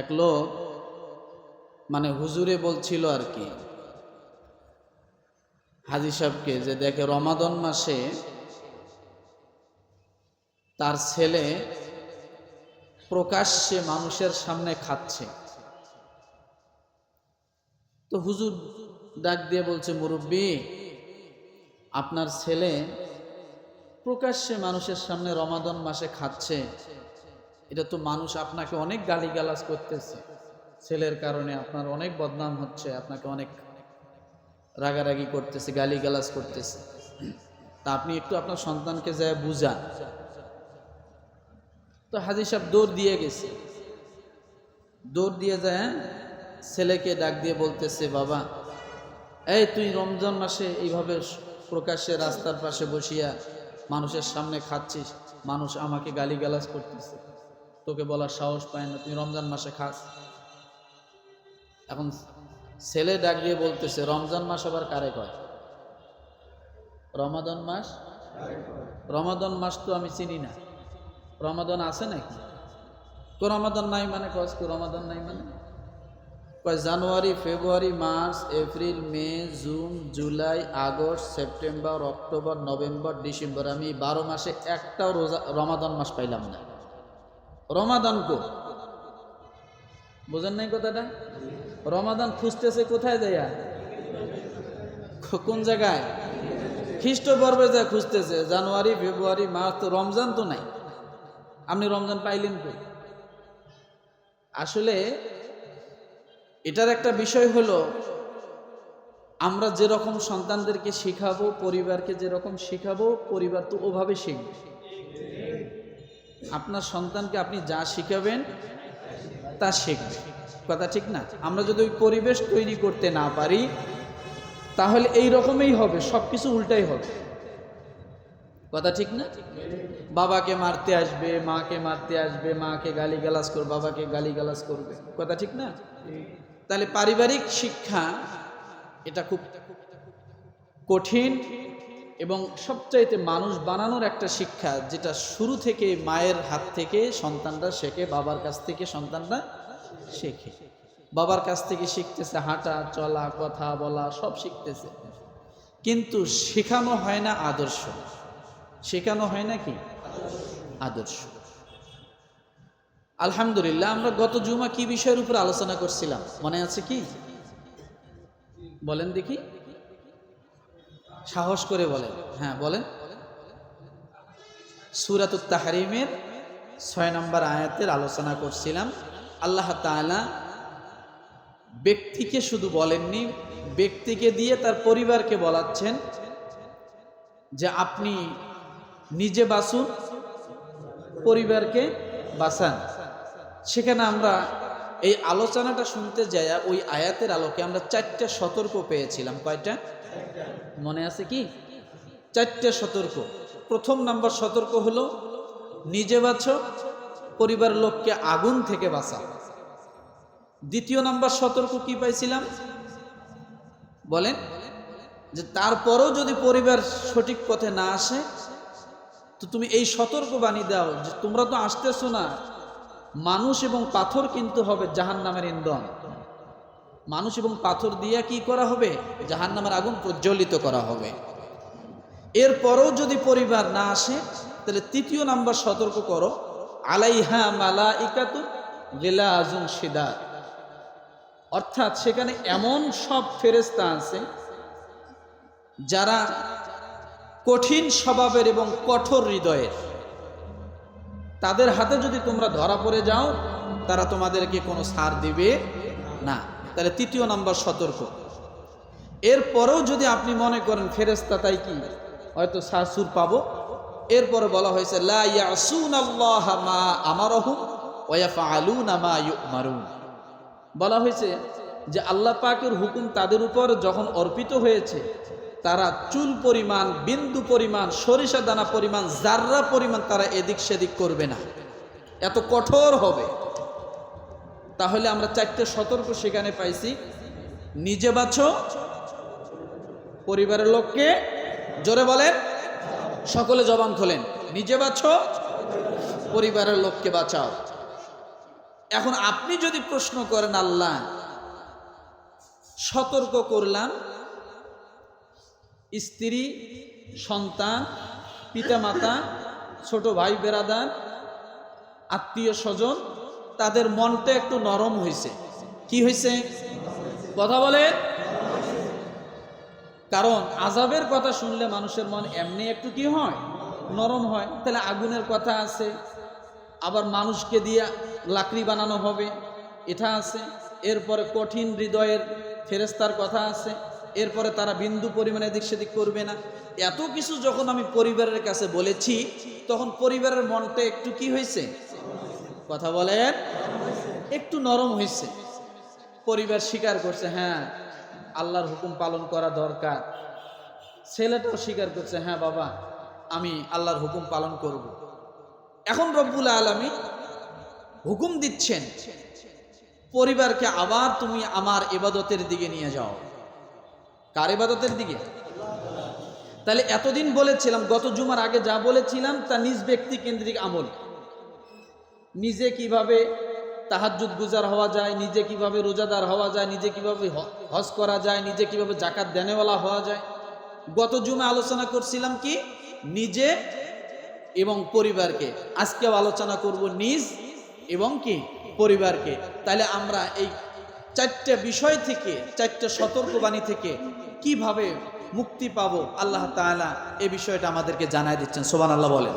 এক লোক মানে হুজুরে বলছিল আর কি হাজী সাহেবকে, যে দেখে রমাদান মাসে তার ছেলে প্রকাশ্যে মানুষের সামনে খাচ্ছে। তো হুজুর ডাক দিয়ে বলছে, মুরব্বী, আপনার ছেলে প্রকাশ্যে মানুষের সামনে রমাদান মাসে খাচ্ছে, এটা তো মানুষ আপনাকে অনেক গালিগালাজ করতেছে, ছেলের কারণে আপনার অনেক বদনাম হচ্ছে, আপনাকে অনেক রাগারাগি করতেছে, গালিগালাজ করতেছে, তা আপনি একটু আপনার সন্তানকে যায় বুঝান। তো হাজী সাহেব দৌড় দিয়ে গেছে, দৌড় দিয়ে যায় ছেলেকে ডাক দিয়ে বলতেছে, বাবা, এই তুই রমজান মাসে এইভাবে প্রকাশ্যে রাস্তার পাশে বসিয়া মানুষের সামনে খাচ্ছিস, মানুষ আমাকে গালিগালাজ করতেছে, তোকে বলার সাহস পায় না, তুই রমজান মাসে খাস। এখন ছেলে ডাক দিয়ে বলতেছে, রমজান মাস আবার কারে কয়? রমাদান মাস? রমাদান মাস তো আমি চিনি না, রমাদান আছে নাকি? তো রমাদান নাই মানে কয়, রমাদান নাই মানে কয় জানুয়ারি, ফেব্রুয়ারি, মার্চ, এপ্রিল, মে, জুন, জুলাই, আগস্ট, সেপ্টেম্বর, অক্টোবর, নভেম্বর, ডিসেম্বর, আমি 12 মাসে একটাও রমাদান মাস পাইলাম না। রমাদান কো বোঝেন নাই কথাটা? রমাদান খুঁজতেছে কোথায় যাইয়া? কোন জায়গায়? খ্রিস্টপূর্বে যা খুঁজতেছে, জানুয়ারি, ফেব্রুয়ারি, মার্চ, তো রমজান তো নাই। আপনি রমজান পাইলেন কই? আসলে এটার একটা বিষয় হলো, আমরা যেরকম সন্তানদেরকে শিখাবো, পরিবারকে যেরকম শিখাবো, পরিবার তো ওভাবে শিখবে। আপনার সন্তানকে আপনি যা শিখাবেন তা শিখবে, কথা ঠিক না? আমরা যদি ওই পরিবেশ তৈরি করতে না পারি, তাহলে এই রকমই হবে, সব কিছু উল্টাই হবে, কথা ঠিক না? বাবাকে মারতে আসবে, মাকে মারতে আসবে, মাকে গালিগালাজ করবে, বাবাকে গালিগালাজ করবে, কথা ঠিক না? তাহলে পারিবারিক শিক্ষা এটা খুব কঠিন এবং সবচাইতে মানুষ বানানোর একটা শিক্ষা, যেটা শুরু থেকে মায়ের হাত থেকে সন্তানরা শেখে, বাবার কাছ থেকে সন্তানরা শেখে। বাবার কাছ থেকে শিখতেছে হাঁটা, চলা, কথা বলা, সব শিখতেছে, কিন্তু শেখানো হয় না আদর্শ। শেখানো হয় না কি? আদর্শ। আলহামদুলিল্লাহ, আমরা গত জুমা কি বিষয়ের উপর আলোচনা করছিলাম মনে আছে কি? বলেন দেখি, সাহস করে বলেন। হ্যাঁ বলেন। সূরাতুত তাহরিমের 6 নম্বর আয়াতের আলোচনা করছিলাম। আল্লাহ তাআলা ব্যক্তিকে শুধু বলেননি, ব্যক্তিকে দিয়ে তার পরিবারকে বলাচ্ছেন যে আপনি নিজে বাঁচুন, পরিবারকে বাঁচান। সেখানে আমরা এই আলোচনাটা শুনতে যাই, ওই আয়াতের আলোকে আমরা 4টা সতর্ক পেয়েছিলাম। কয়টা মনে আছে কি? 4টা সতর্ক। প্রথম নাম্বার সতর্ক হলো নিজে বাঁচো, পরিবারের লোককে আগুন থেকে বাঁচাও। দ্বিতীয় নাম্বার সতর্ক কি পাইছিলাম বলেন? যে তারপরও যদি পরিবার সঠিক পথে না আসে, তো তুমি এই সতর্ক বাণী দাও যে তোমরা তো আসতেছো না, মানুষ এবং পাথর কিন্তু হবে জাহান্নামের ইন্ধন। মানুষ এবং পাথর দিয়ে কি করা হবে? জাহান্নামের আগুন প্রজ্বলিত করা হবে। এরপরও যদি পরিবার না আসে, তাহলে তৃতীয় নাম্বার সতর্ক করো, আলাইহা মালাইকাতু গিলাজুন শিদাদ, অর্থাৎ সেখানে এমন সব ফেরেশতা আছে যারা কঠিন স্বভাবের এবং কঠোর হৃদয়ের। তাদের হাতে যদি তোমরা ধরা পড়ে যাও, তারা তোমাদেরকে কোনো ছাড় দিবে না। তাহলে তৃতীয় নাম্বার সতর্ক। এরপরেও যদি আপনি মনে করেন ফেরেশতা তাই কি হয়তো শাসুর পাবো, এরপরে বলা হয়েছে লা ইয়াসুনাল্লাহা মা আমারহুম ওয়া ইয়াফআলুনা মা ইউমারুন। বলা হয়েছে যে আল্লাহ পাকের হুকুম তাদের উপর যখন অর্পিত হয়েছে, তারা চুল পরিমাণ, বিন্দু পরিমাণ, সরিষা দানা পরিমাণ, জাররা পরিমাণ তারা এদিক সেদিক করবে না, এত কঠোর হবে। তাহলে আমরা 4টে সতর্ক সেখানে পাইছি। নিজে বাঁচো, পরিবারের লোককে, জোরে বলেন, সকলে জবান খোলেন, নিজে বাঁচো, পরিবারের লোককে বাঁচাও। এখন আপনি যদি প্রশ্ন করেন, আল্লাহ সতর্ক করলাম স্ত্রী, সন্তান, পিতামাতা, ছোট ভাই বেরাদার, আত্মীয় স্বজন, তাদের মনটা একটু নরম হয়েছে। কি হয়েছে? কথা বলে। কারণ আযাবের কথা শুনলে মানুষের মন এমনি একটু কি হয়, নরম হয়। তাহলে আগুনের কথা আছে, আবার মানুষকে দিয়ে লাকড়ি বানানো হবে, এটা আছে। এরপরে কঠিন হৃদয়ের ফেরেশতার কথা আছে, এরপরে তারা বিন্দু পরিমাণে এদিক সেদিক করবে না। এত কিছু যখন আমি পরিবারের কাছে বলেছি, তখন পরিবারের মনটা একটু কি হয়েছে? কথা বলেন, একটু নরম হয়েছে। পরিবার স্বীকার করছে, হ্যাঁ আল্লাহর হুকুম পালন করা দরকার। ছেলেটাও স্বীকার করছে, হ্যাঁ বাবা আমি আল্লাহর হুকুম পালন করব। এখন রব্বুল আলামিন হুকুম দিচ্ছেন, পরিবারকে আবার তুমি আমার ইবাদতের দিকে নিয়ে যাও। কার ইবাদতের দিকে? তাহলে এতদিন বলেছিলাম, গত জুমার আগে যা বলেছিলাম তা নিজ ব্যক্তি কেন্দ্রিক আমল। নিজে কিভাবে তাহাজ্জুদ গুজার হওয়া যায়, নিজে কিভাবে রোজাদার হওয়া যায়, নিজে কিভাবে হজ করা যায়, নিজে কিভাবে জাকাত দেনেওয়ালা হওয়া যায়। গত জুমে আলোচনা করছিলাম কি? নিজে এবং পরিবারকে। আজকেও আলোচনা করব নিজ এবং কি পরিবারকে। তাহলে আমরা এই চারটা বিষয় থেকে, চারটা সতর্কবাণী থেকে কিভাবে মুক্তি পাবো, আল্লাহ তাআলা এই বিষয়টা আমাদেরকে জানায় দিচ্ছেন। সুবহানাল্লাহ বলেন।